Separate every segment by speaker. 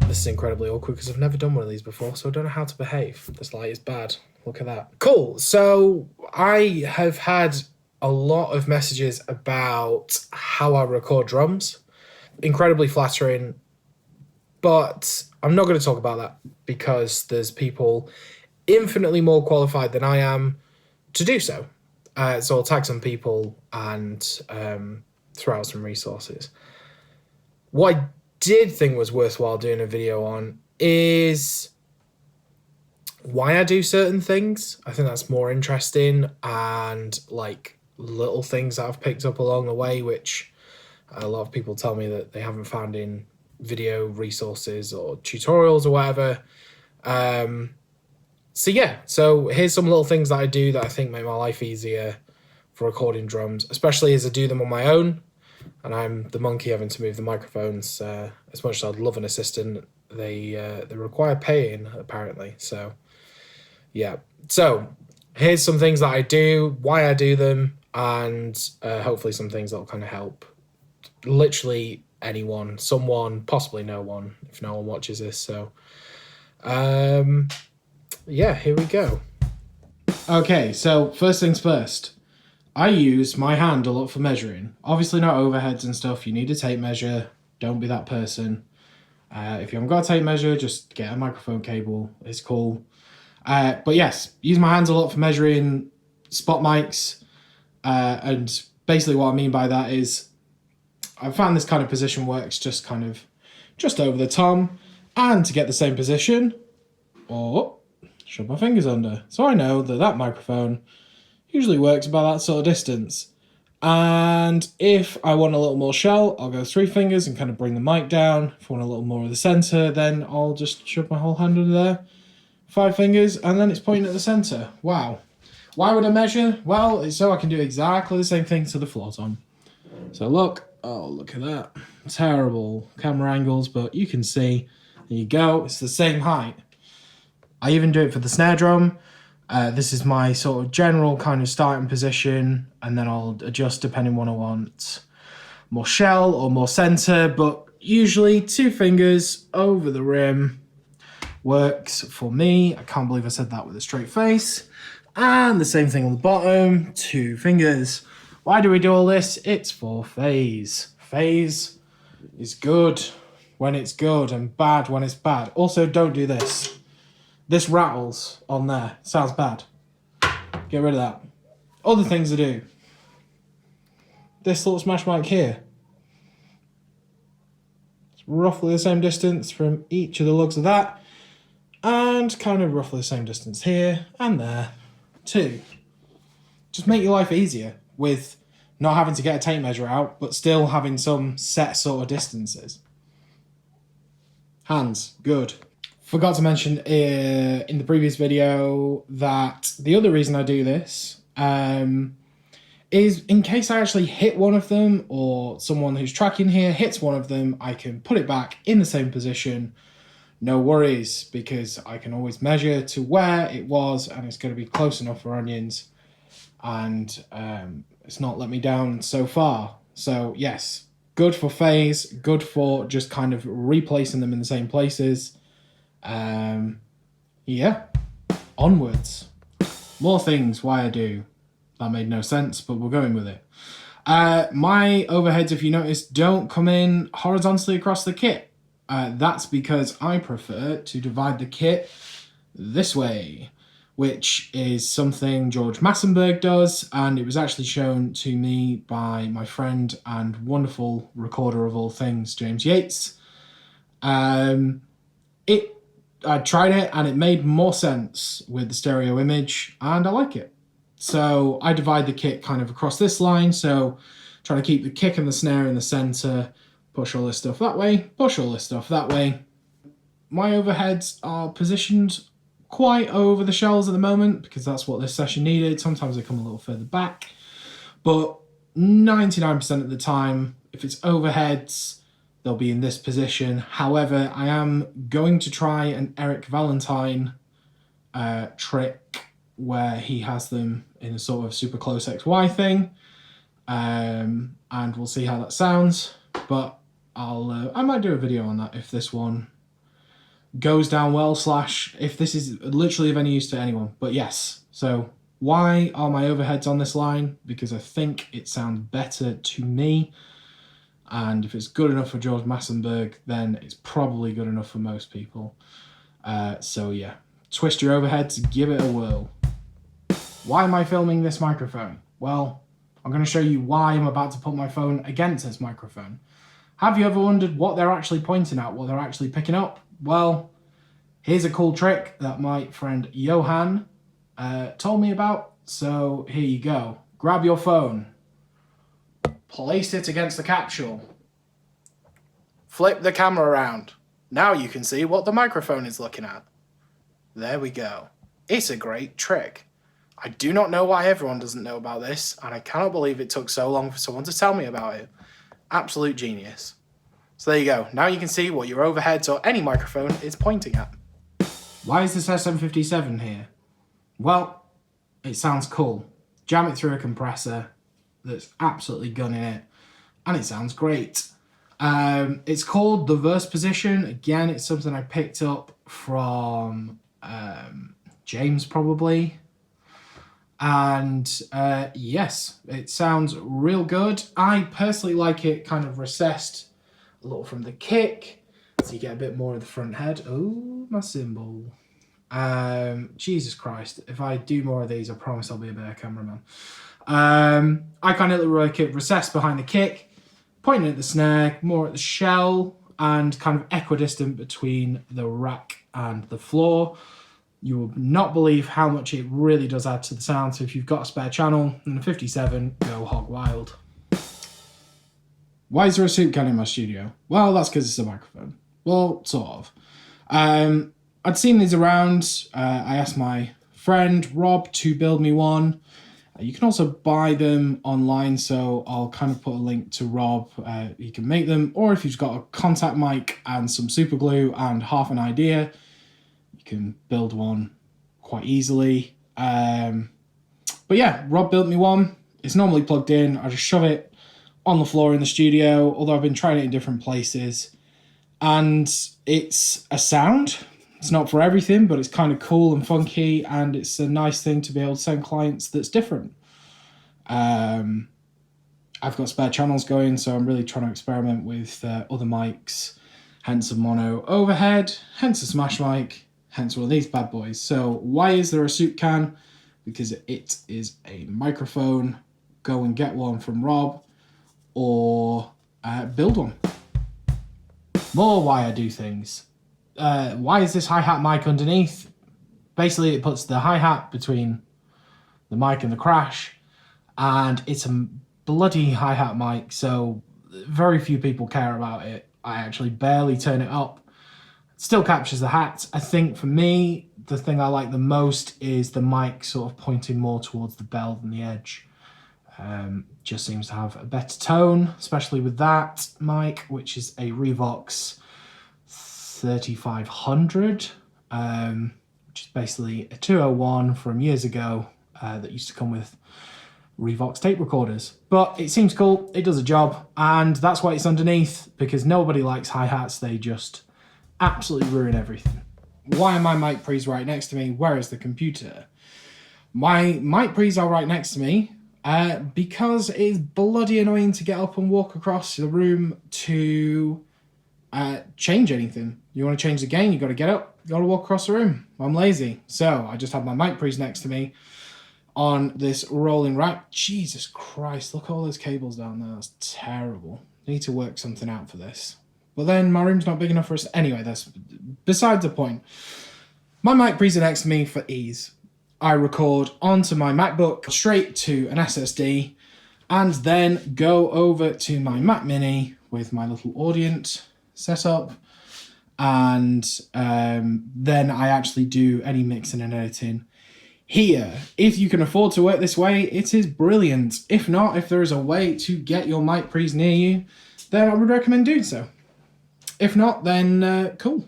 Speaker 1: This is incredibly awkward because I've never done one of these before, so I don't know how to behave. This light is bad. Look at that. Cool. So I have had a lot of messages about how I record drums. Incredibly flattering, but I'm not going to talk about that because there's people infinitely more qualified than I am to do so. So I'll tag some people and throw out some resources. What I did think was worthwhile doing a video on is why I do certain things. I think that's more interesting, and like little things that I've picked up along the way, which a lot of people tell me that they haven't found in video resources or tutorials or whatever. So yeah, so here's some little things that I do that I think make my life easier for recording drums, especially as I do them on my own. And I'm the monkey having to move the microphones. As much as I'd love an assistant, they require paying, apparently. So, yeah. So, here's some things that I do, why I do them, and hopefully some things that will kind of help literally anyone, someone, possibly no one, if no one watches this. So, yeah, here we go. Okay, so first things first. I use my hand a lot for measuring. Obviously not overheads and stuff. You need a tape measure. Don't be that person. If you haven't got a tape measure, just get a microphone cable. It's cool. But yes, use my hands a lot for measuring spot mics. And basically what I mean by that is I found this kind of position works just over the tom. And to get the same position, shove my fingers under. So I know that microphone usually works about that sort of distance. And if I want a little more shell, I'll go 3 fingers and kind of bring the mic down. If I want a little more of the center, then I'll just shove my whole hand under there. 5 fingers, and then it's pointing at the center. Wow. Why would I measure? Well, it's so I can do exactly the same thing to the floor tom. So look at that. Terrible camera angles, but you can see. There you go, it's the same height. I even do it for the snare drum. This is my sort of general kind of starting position, and then I'll adjust depending on what I want. More shell or more center, but usually 2 fingers over the rim works for me. I can't believe I said that with a straight face. And the same thing on the bottom, 2 fingers. Why do we do all this? It's for phase. Phase is good when it's good and bad when it's bad. Also, don't do this. This rattles on there. Sounds bad. Get rid of that. Other things to do. This little smash mic here. It's roughly the same distance from each of the lugs of that. And kind of roughly the same distance here and there too. Just make your life easier with not having to get a tape measure out, but still having some set sort of distances. Hands, good. Forgot to mention in the previous video that the other reason I do this is in case I actually hit one of them, or someone who's tracking here hits one of them, I can put it back in the same position. No worries, because I can always measure to where it was, and it's going to be close enough for onions, and it's not let me down so far. So yes, good for phase, good for just kind of replacing them in the same places. Yeah, onwards. More things why I do. That made no sense, but we're going with it. My overheads, if you notice, don't come in horizontally across the kit. That's because I prefer to divide the kit this way, which is something George Massenberg does, and it was actually shown to me by my friend and wonderful recorder of all things, James Yates. I tried it and it made more sense with the stereo image, and I like it. So I divide the kit kind of across this line, so trying to keep the kick and the snare in the center, push all this stuff that way, push all this stuff that way. My overheads are positioned quite over the shells at the moment because that's what this session needed. Sometimes they come a little further back, but 99% of the time, if it's overheads, they'll be in this position. However, I am going to try an Eric Valentine trick where he has them in a sort of super close XY thing, and we'll see how that sounds. But I might do a video on that if this one goes down well, / if this is literally of any use to anyone. But yes, so why are my overheads on this line? Because I think it sounds better to me. And if it's good enough for George Massenberg, then it's probably good enough for most people. So yeah, twist your overheads, give it a whirl. Why am I filming this microphone? Well, I'm going to show you why I'm about to put my phone against this microphone. Have you ever wondered what they're actually pointing at, what they're actually picking up? Well, here's a cool trick that my friend Johan told me about. So here you go. Grab your phone. Place it against the capsule. Flip the camera around. Now you can see what the microphone is looking at. There we go. It's a great trick. I do not know why everyone doesn't know about this, and I cannot believe it took so long for someone to tell me about it. Absolute genius. So there you go. Now you can see what your overheads or any microphone is pointing at. Why is this SM57 here? Well, it sounds cool. Jam it through a compressor that's absolutely gunning it, and it sounds great. It's called the Verse Position. Again, it's something I picked up from James probably. And yes, it sounds real good. I personally like it kind of recessed a little from the kick, so you get a bit more of the front head. Oh, my cymbal. Jesus Christ, if I do more of these, I promise I'll be a better cameraman. I kind of like it recessed behind the kick, pointing at the snare, more at the shell, and kind of equidistant between the rack and the floor. You will not believe how much it really does add to the sound. So if you've got a spare channel and a 57, go hog wild. Why is there a soup can in my studio? Well, that's because it's a microphone. Well, sort of. I'd seen these around. I asked my friend Rob to build me one. You can also buy them online, so I'll kind of put a link to Rob. He can make them, or if you've got a contact mic and some super glue and half an idea, you can build one quite easily. But yeah, Rob built me one. It's normally plugged in. I just shove it on the floor in the studio, although I've been trying it in different places. And it's a sound. It's not for everything, but it's kind of cool and funky, and it's a nice thing to be able to send clients that's different. I've got spare channels going, so I'm really trying to experiment with other mics, hence a mono overhead, hence a smash mic, hence one of these bad boys. So why is there a soup can? Because it is a microphone. Go and get one from Rob, or build one. More why I do things. Why is this hi-hat mic underneath? Basically, it puts the hi-hat between the mic and the crash, and it's a bloody hi-hat mic, so very few people care about it. I actually barely turn it up. It still captures the hat. I think for me, the thing I like the most is the mic sort of pointing more towards the bell than the edge. Just seems to have a better tone, especially with that mic, which is a Revox 3500, which is basically a 201 from years ago that used to come with Revox tape recorders. But it seems cool, it does a job, and that's why it's underneath, because nobody likes hi-hats. They just absolutely ruin everything. Why are my mic pre's right next to me? Where is the computer? My mic pre's are right next to me because it is bloody annoying to get up and walk across the room to change anything. You want to change the gain, you got to get up, you got to walk across the room. I'm lazy, so I just have my mic pre's next to me on this rolling rack. Jesus Christ, look at all those cables down there. That's terrible. I need to work something out for this. But then my room's not big enough for us. Anyway, that's besides the point. My mic pre's are next to me for ease. I record onto my MacBook straight to an SSD, and then go over to my Mac Mini with my little Audient setup, and then I actually do any mixing and editing here. If you can afford to work this way, it is brilliant. If not, if there is a way to get your mic pre's near you, then I would recommend doing so. If not, then cool.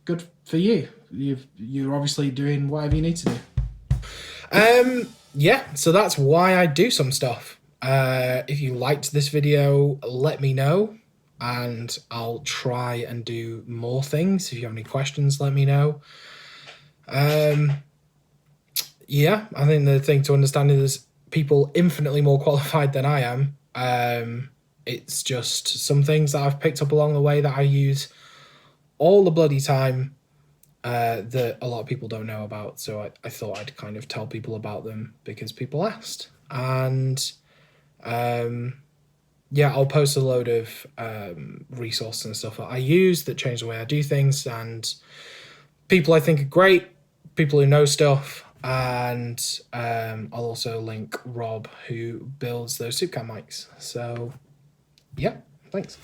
Speaker 1: Good for you. You're obviously doing whatever you need to do. Yeah, so that's why I do some stuff. If you liked this video, let me know. and I'll try and do more things. If you have any questions, let me know. Yeah, I think the thing to understand is people infinitely more qualified than I am. It's just some things that I've picked up along the way that I use all the bloody time that a lot of people don't know about. So I thought I'd kind of tell people about them because people asked. And yeah, I'll post a load of resources and stuff that I use that change the way I do things, and people I think are great, people who know stuff. And I'll also link Rob, who builds those Supercam mics. So yeah, thanks.